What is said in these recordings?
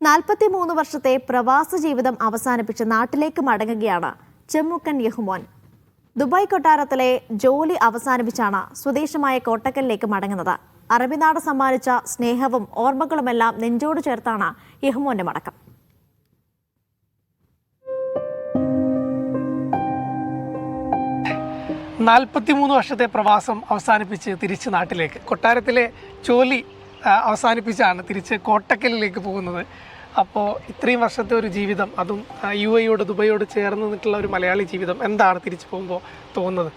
43 വർഷത്തെ പ്രവാസ ജീവിതം അവസാനിപ്പിച്ച് നാട്ടിലേക്ക് മടങ്ങുകയാണ് ചെമ്മുക്കൻ യഹ്മോൻ. ദുബായ് കൊട്ടാരത്തിലെ ജോലി അവസാനിപ്പിച്ചാണ് സ്വദേശമായ കോട്ടക്കലിലേക്ക് മടങ്ങുന്നത്. അറബിനാട് സമ്മാനിച്ച സ്നേഹവും ഓർമ്മകളുമെല്ലാം നെഞ്ചോട് ചേർത്താണ് യഹ്മോന്റെ മടക്കം. വർഷത്തെ പ്രവാസം അവസാനിപ്പിച്ച് തിരിച്ച് നാട്ടിലേക്ക് കൊട്ടാരത്തിലെ ജോലി അവസാനിപ്പിച്ചാണ് തിരിച്ച് കോട്ടക്കലിലേക്ക് പോകുന്നത്. അപ്പോൾ ഇത്രയും വർഷത്തെ ഒരു ജീവിതം, അതും UAE ദുബൈയോട് ചേർന്ന് നിന്നിട്ടുള്ള ഒരു മലയാളി ജീവിതം, എന്താണ് തിരിച്ചു പോകുമ്പോൾ തോന്നുന്നത്?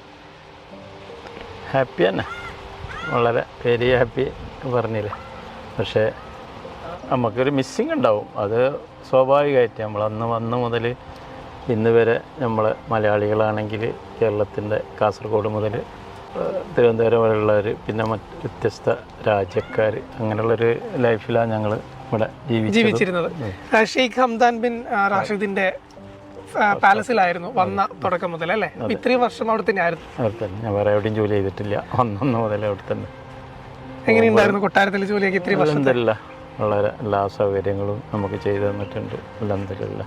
ഹാപ്പി തന്നെ, വളരെ വെരി ഹാപ്പി പറഞ്ഞില്ലേ. പക്ഷേ നമുക്കൊരു മിസ്സിങ് ഉണ്ടാവും, അത് സ്വാഭാവികമായിട്ട്. നമ്മൾ അന്ന് വന്ന് മുതൽ ഇന്ന് വരെ നമ്മൾ മലയാളികളാണെങ്കിൽ കേരളത്തിൻ്റെ കാസർഗോഡ് മുതൽ തിരുവനന്തപുരം വരെയുള്ളവർ, പിന്നെ മറ്റ് വ്യത്യസ്ത രാജ്യക്കാർ, അങ്ങനെയുള്ളൊരു ലൈഫിലാണ് ഞങ്ങൾ ഇവിടെ ജീവിച്ചിരുന്നത്. ഷെയ്ഖ് ഹംദാൻ ബിൻ റാഷിദിന്റെ പാലസിലായിരുന്നു വന്ന തുടക്കം മുതൽ, അല്ലേ? ഇത്രയും വർഷം അവിടെ തന്നെ ആയിരുന്നു. അവിടെ തന്നെ, ഞാൻ വേറെ എവിടെയും ജോലി ചെയ്തിട്ടില്ല, ഒന്നൊന്നു മുതൽ അവിടെ തന്നെ. എങ്ങനെയുണ്ടായിരുന്നു കൊട്ടാരത്തിൽ ജോലിയൊക്കെ? ഇത്രയും വർഷം വളരെ എല്ലാ സൗകര്യങ്ങളും നമുക്ക് ചെയ്തു തന്നിട്ടുണ്ട്. അൽഹംദുലില്ല.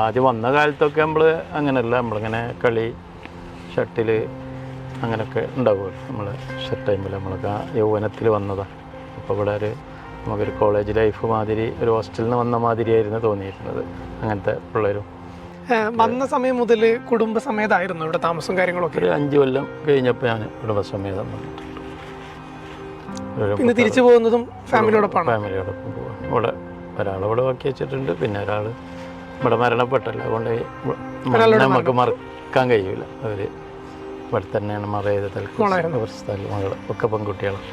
ആദ്യം വന്ന കാലത്തൊക്കെ നമ്മൾ അങ്ങനെയല്ല, നമ്മളിങ്ങനെ കളി, ഷട്ടിൽ അങ്ങനെയൊക്കെ ഉണ്ടാവുമല്ലോ. നമ്മൾ ഷട്ട് ടൈമിൽ നമ്മളൊക്കെ യൗവനത്തിൽ വന്നതാണ്. അപ്പോൾ ഇവിടെ നമുക്കൊരു കോളേജ് ലൈഫ് മാതിരി, ഒരു ഹോസ്റ്റലിൽ നിന്ന് വന്ന മാതിരിയായിരുന്നു തോന്നിയിരുന്നത്. അങ്ങനത്തെ പിള്ളേരും വന്ന സമയം മുതൽ കുടുംബസമേതമായിരുന്നു ഇവിടെ താമസവും കാര്യങ്ങളൊക്കെ? ഒരു 5 കൊല്ലം കഴിഞ്ഞപ്പോൾ ഞാൻ കുടുംബസമേതം വന്നിട്ടുണ്ട്. പിന്നെ തിരിച്ചു പോകുന്നതും ഫാമിലിയോടൊപ്പം പോവാം. ഇവിടെ ഒരാളിവിടെ ബാക്കി വെച്ചിട്ടുണ്ട്, പിന്നെ ഒരാൾ ഇവിടെ മരണപ്പെട്ടല്ല, അതുകൊണ്ട് നമുക്ക് മറക്കാൻ കഴിയില്ല. അവർ ഇവിടെ തന്നെയാണ് മറയത്. സ്ഥലം മകൾ ഒക്കെ പെൺകുട്ടികളാണ്.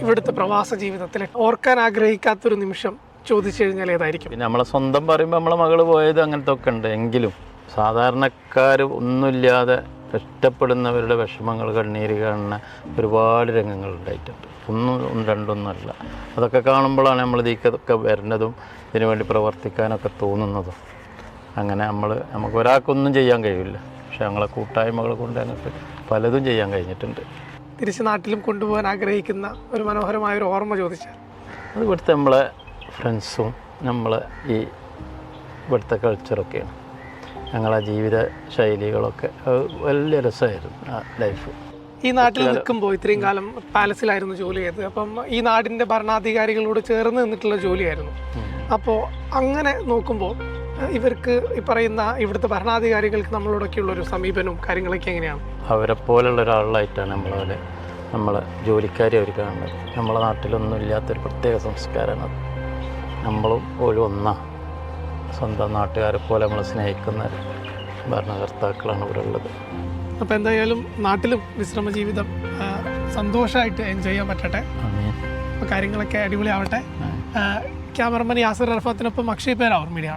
ഇവിടുത്തെ പ്രവാസ ജീവിതത്തിൽ ഓർക്കാൻ ആഗ്രഹിക്കാത്തൊരു നിമിഷം ചോദിച്ചു കഴിഞ്ഞാൽ ഏതായിരിക്കും? പിന്നെ നമ്മളെ സ്വന്തം പറയുമ്പോൾ നമ്മളെ മകള് പോയത് അങ്ങനത്തെ ഒക്കെ ഉണ്ട്. എങ്കിലും സാധാരണക്കാർ ഒന്നുമില്ലാതെ കഷ്ടപ്പെടുന്നവരുടെ വിഷമങ്ങൾ, കണ്ണീര് കാണുന്ന ഒരുപാട് രംഗങ്ങൾ ഉണ്ടായിട്ടുണ്ട്. ഒന്നും രണ്ടൊന്നുമല്ല. അതൊക്കെ കാണുമ്പോഴാണ് നമ്മൾ ഇതിക്കൊക്കെ വരുന്നതും ഇതിനു വേണ്ടി പ്രവർത്തിക്കാനൊക്കെ തോന്നുന്നതും. അങ്ങനെ നമുക്ക് ഒരാൾക്കൊന്നും ചെയ്യാൻ കഴിയില്ല, പക്ഷെ ഞങ്ങളെ കൂട്ടായ്മകൾ കൊണ്ട് അതിനൊക്കെ പലതും ചെയ്യാൻ കഴിഞ്ഞിട്ടുണ്ട്. തിരിച്ച് നാട്ടിലും കൊണ്ടുപോകാൻ ആഗ്രഹിക്കുന്ന ഒരു മനോഹരമായ ഒരു ഓർമ്മ ചോദിച്ചാൽ? അത് ഇവിടുത്തെ നമ്മളെ ഫ്രണ്ട്സും നമ്മളെ ഈ ഇവിടുത്തെ കൾച്ചറൊക്കെയാണ്. ഞങ്ങളെ ജീവിത ശൈലികളൊക്കെ വലിയ രസമായിരുന്നു ആ ലൈഫ്. ഈ നാട്ടിൽ നിൽക്കുമ്പോൾ ഇത്രയും കാലം പാലസിലായിരുന്നു ജോലി ചെയ്തത്. അപ്പം ഈ നാടിൻ്റെ ഭരണാധികാരികളോട് ചേർന്ന് നിന്നിട്ടുള്ള ജോലിയായിരുന്നു. അപ്പോൾ അങ്ങനെ നോക്കുമ്പോൾ ഇവർക്ക് ഈ പറയുന്ന ഇവിടുത്തെ ഭരണാധികാരികൾക്ക് നമ്മളോടൊക്കെയുള്ളൊരു സമീപനവും കാര്യങ്ങളൊക്കെ എങ്ങനെയാണ്? അവരെ പോലുള്ള ഒരാളായിട്ടാണ് നമ്മളെ ജോലിക്കാരെ അവർ കാണുന്നത്. നമ്മളെ നാട്ടിലൊന്നും ഇല്ലാത്തൊരു പ്രത്യേക സംസ്കാരമാണ് അത്. നമ്മളും ഒരു ഒന്നാണ്. സ്വന്തം നാട്ടുകാരെ പോലെ നമ്മൾ സ്നേഹിക്കുന്ന ഭരണകർത്താക്കളാണ് ഇവിടെ ഉള്ളത്. അപ്പോൾ എന്തായാലും നാട്ടിലും വിശ്രമ ജീവിതം സന്തോഷമായിട്ട് എൻജോയ് ചെയ്യാൻ പറ്റട്ടെ. അപ്പോൾ കാര്യങ്ങളൊക്കെ അടിപൊളിയാവട്ടെ. ക്യാമറമാൻ യാസിർ അറഫാത്തിനൊപ്പം അക്ഷയ് പേരാവൂർ, മീഡിയ.